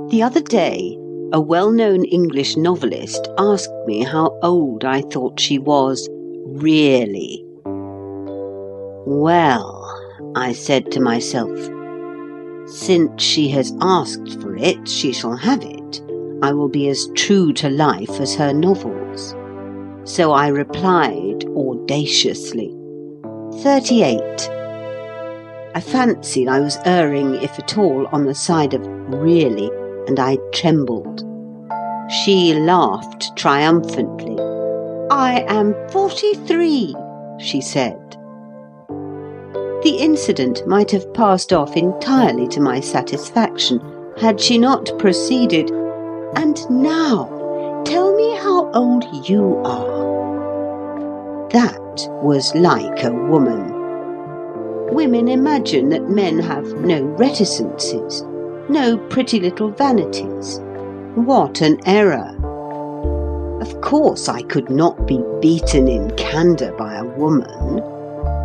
The other day, a well-known English novelist asked me how old I thought she was, really. Well, I said to myself, since she has asked for it, she shall have it. I will be as true to life as her novels. So I replied audaciously, 38. I fancied I was erring, if at all, on the side of really, and I trembled. She laughed triumphantly. I am 43, she said. The incident might have passed off entirely to my satisfaction had she not proceeded, and now, tell me how old you are. That was like a woman. Women imagine that men have no reticences, no pretty little vanities. What an error! Of course I could not be beaten in candour by a woman.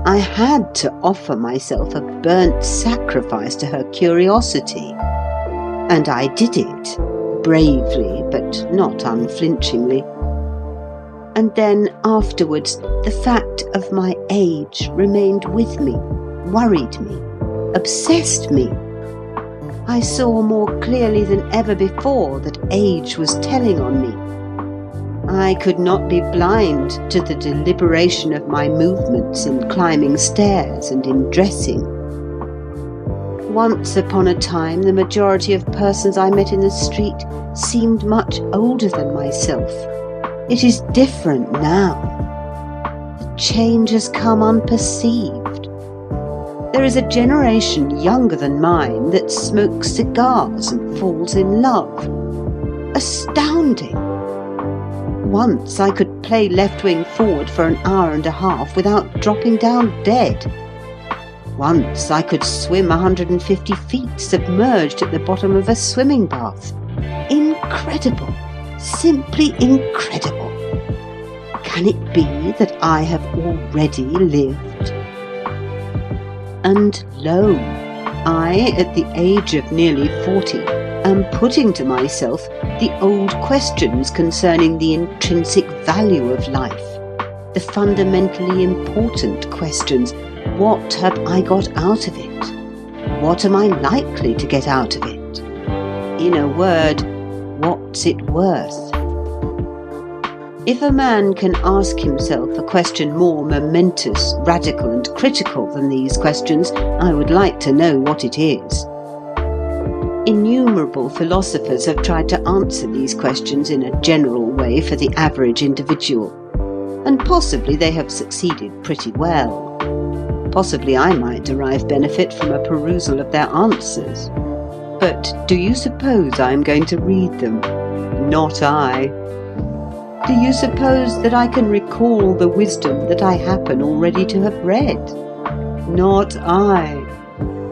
I had to offer myself a burnt sacrifice to her curiosity. And I did it, bravely but not unflinchingly. And then afterwards the fact of my age remained with me, worried me, obsessed me. I saw more clearly than ever before that age was telling on me. I could not be blind to the deliberation of my movements in climbing stairs and in dressing. Once upon a time, the majority of persons I met in the street seemed much older than myself. It is different now. The change has come unperceived. There is a generation younger than mine that smokes cigars and falls in love. Astounding! Once I could play left wing forward for an hour and a half without dropping down dead. Once I could swim 150 feet submerged at the bottom of a swimming bath. Incredible! Simply incredible! Can it be that I have already lived? And lo, I, at the age of nearly 40, am putting to myself the old questions concerning the intrinsic value of life, the fundamentally important questions. What have I got out of it? What am I likely to get out of it? In a word, what's it worth? If a man can ask himself a question more momentous, radical, and critical than these questions, I would like to know what it is. Innumerable philosophers have tried to answer these questions in a general way for the average individual, and possibly they have succeeded pretty well. Possibly I might derive benefit from a perusal of their answers. But do you suppose I am going to read them? Not I. Do you suppose that I can recall the wisdom that I happen already to have read? Not I.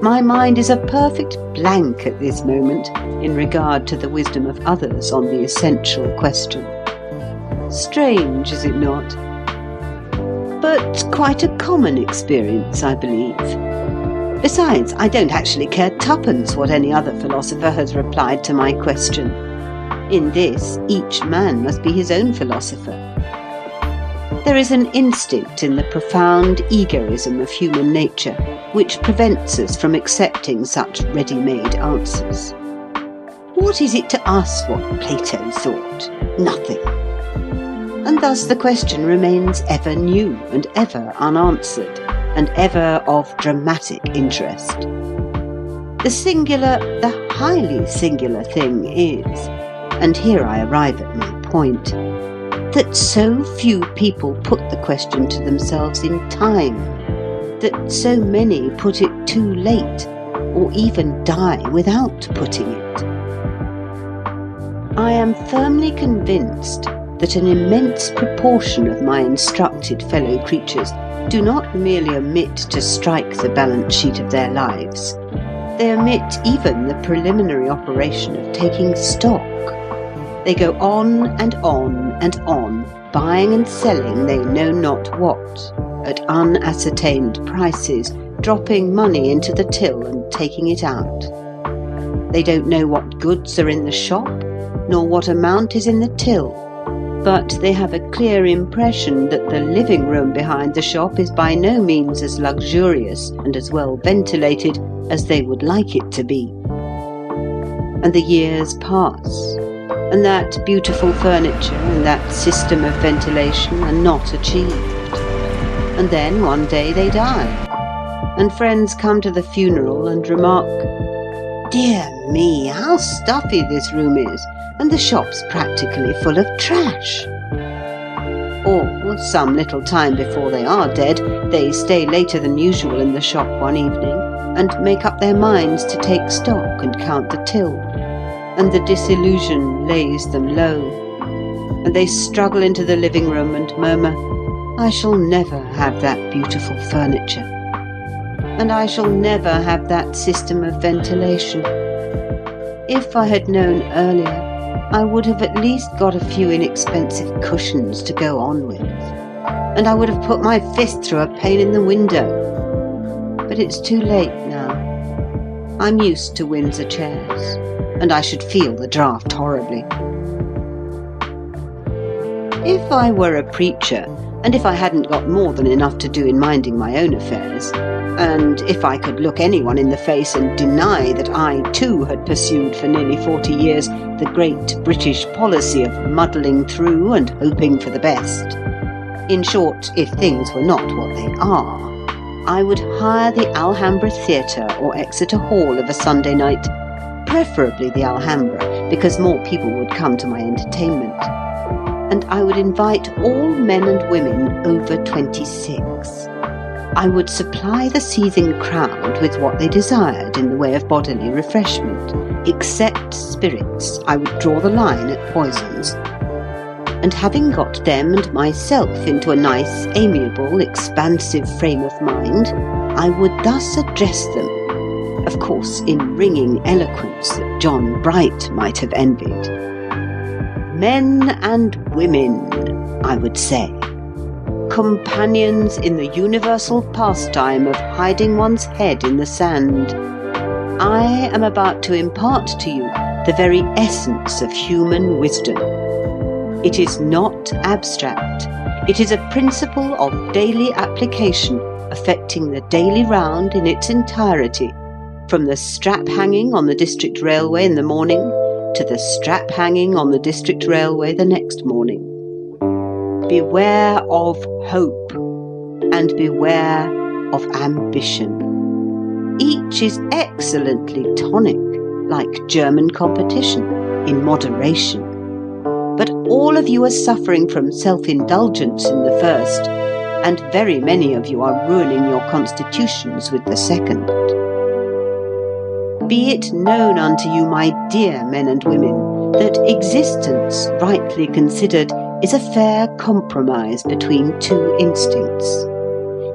My mind is a perfect blank at this moment in regard to the wisdom of others on the essential question. Strange, is it not? But quite a common experience, I believe. Besides, I don't actually care twopence what any other philosopher has replied to my question. In this, each man must be his own philosopher. There is an instinct in the profound egoism of human nature which prevents us from accepting such ready-made answers. What is it to us what Plato thought? Nothing. And thus the question remains ever new and ever unanswered, and ever of dramatic interest. The singular, the highly singular thing is, and here I arrive at my point, that so few people put the question to themselves in time, that so many put it too late, or even die without putting it. I am firmly convinced that an immense proportion of my instructed fellow creatures do not merely omit to strike the balance sheet of their lives, they omit even the preliminary operation of taking stock. They go on and on and on, buying and selling they know not what, at unascertained prices, dropping money into the till and taking it out. They don't know what goods are in the shop, nor what amount is in the till, but they have a clear impression that the living room behind the shop is by no means as luxurious and as well ventilated as they would like it to be. And the years pass, and that beautiful furniture and that system of ventilation are not achieved. And then one day they die, and friends come to the funeral and remark, "Dear me, how stuffy this room is, and the shop's practically full of trash." Or, some little time before they are dead, they stay later than usual in the shop one evening and make up their minds to take stock and count the till, and the disillusion lays them low, and they struggle into the living room and murmur, "I shall never have that beautiful furniture, and I shall never have that system of ventilation. If I had known earlier, I would have at least got a few inexpensive cushions to go on with, and I would have put my fist through a pane in the window. But it's too late now. I'm used to Windsor chairs, and I should feel the draught horribly." If I were a preacher, and if I hadn't got more than enough to do in minding my own affairs, and if I could look anyone in the face and deny that I too had pursued for nearly 40 years the great British policy of muddling through and hoping for the best, in short, if things were not what they are, I would hire the Alhambra Theatre or Exeter Hall of a Sunday night, preferably the Alhambra, because more people would come to my entertainment, and I would invite all men and women over 26. I would supply the seething crowd with what they desired in the way of bodily refreshment, except spirits. I would draw the line at poisons. And having got them and myself into a nice, amiable, expansive frame of mind, I would thus address them, of course in ringing eloquence that John Bright might have envied. "Men and women," I would say, "companions in the universal pastime of hiding one's head in the sand, I am about to impart to you the very essence of human wisdom. It is not abstract. It is a principle of daily application affecting the daily round in its entirety, from the strap hanging on the district railway in the morning to the strap hanging on the district railway the next morning. Beware of hope, and beware of ambition. Each is excellently tonic, like German competition, in moderation. But all of you are suffering from self-indulgence in the first, and very many of you are ruining your constitutions with the second. Be it known unto you, my dear men and women, that existence, rightly considered, is a fair compromise between two instincts.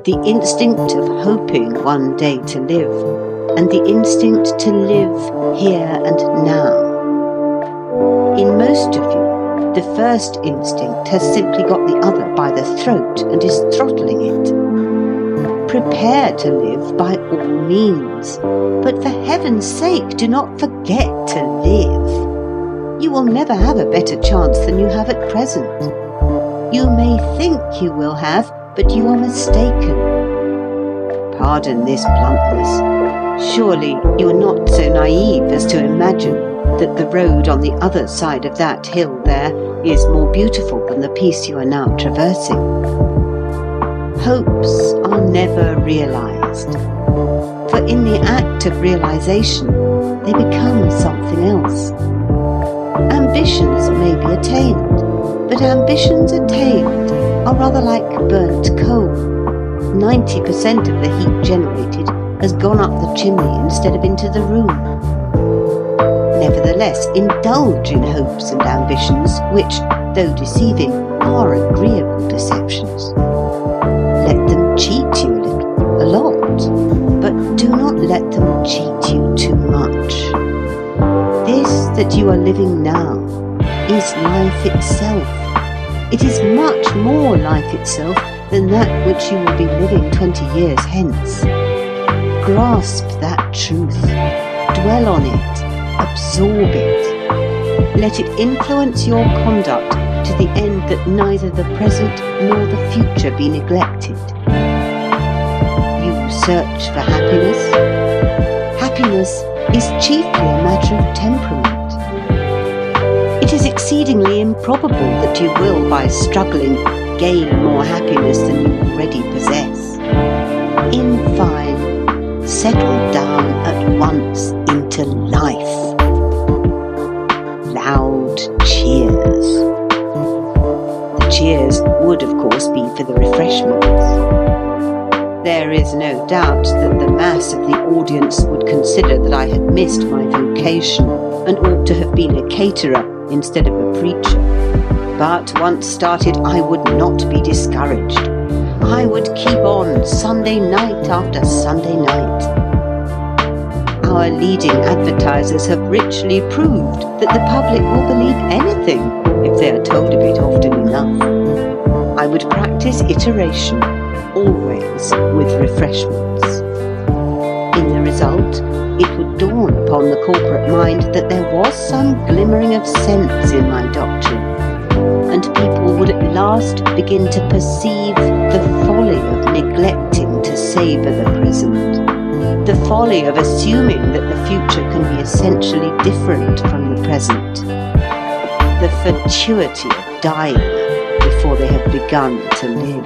The instinct of hoping one day to live, and the instinct to live here and now. In most of you, the first instinct has simply got the other by the throat and is throttling it. Prepare to live by all means, but for heaven's sake do not forget to live. You will never have a better chance than you have at present. You may think you will have, but you are mistaken. Pardon this bluntness. Surely you are not so naive as to imagine that the road on the other side of that hill there is more beautiful than the piece you are now traversing. Hopes are never realized, for in the act of realization they become something else. Ambitions may be attained, but ambitions attained are rather like burnt coal. 90% of the heat generated has gone up the chimney instead of into the room. Nevertheless, indulge in hopes and ambitions, which, though deceiving, are agreeable deceptions. Let them cheat you a little, a lot, but do not let them cheat you too much. This that you are living now is life itself. It is much more life itself than that which you will be living 20 years hence. Grasp that truth, dwell on it, absorb it. Let it influence your conduct to the end that neither the present nor the future be neglected. You search for happiness. Happiness is chiefly a matter of temperament. It is exceedingly improbable that you will, by struggling, gain more happiness than you already possess. In fine, settle down at once into life. Loud cheers. The cheers would, of course, be for the refreshments. There is no doubt that the mass of the audience would consider that I had missed my vocation and ought to have been a caterer instead of a preacher. But once started, I would not be discouraged. I would keep on Sunday night after Sunday night. Our leading advertisers have richly proved that the public will believe anything if they are told of it often enough. I would practice iteration, always with refreshments. In the result, it would dawn upon the corporate mind that there was some glimmering of sense in my doctrine, and people would at last begin to perceive the folly of neglecting to savour the present, the folly of assuming that the future can be essentially different from the present, the fatuity of dying before they have begun to live.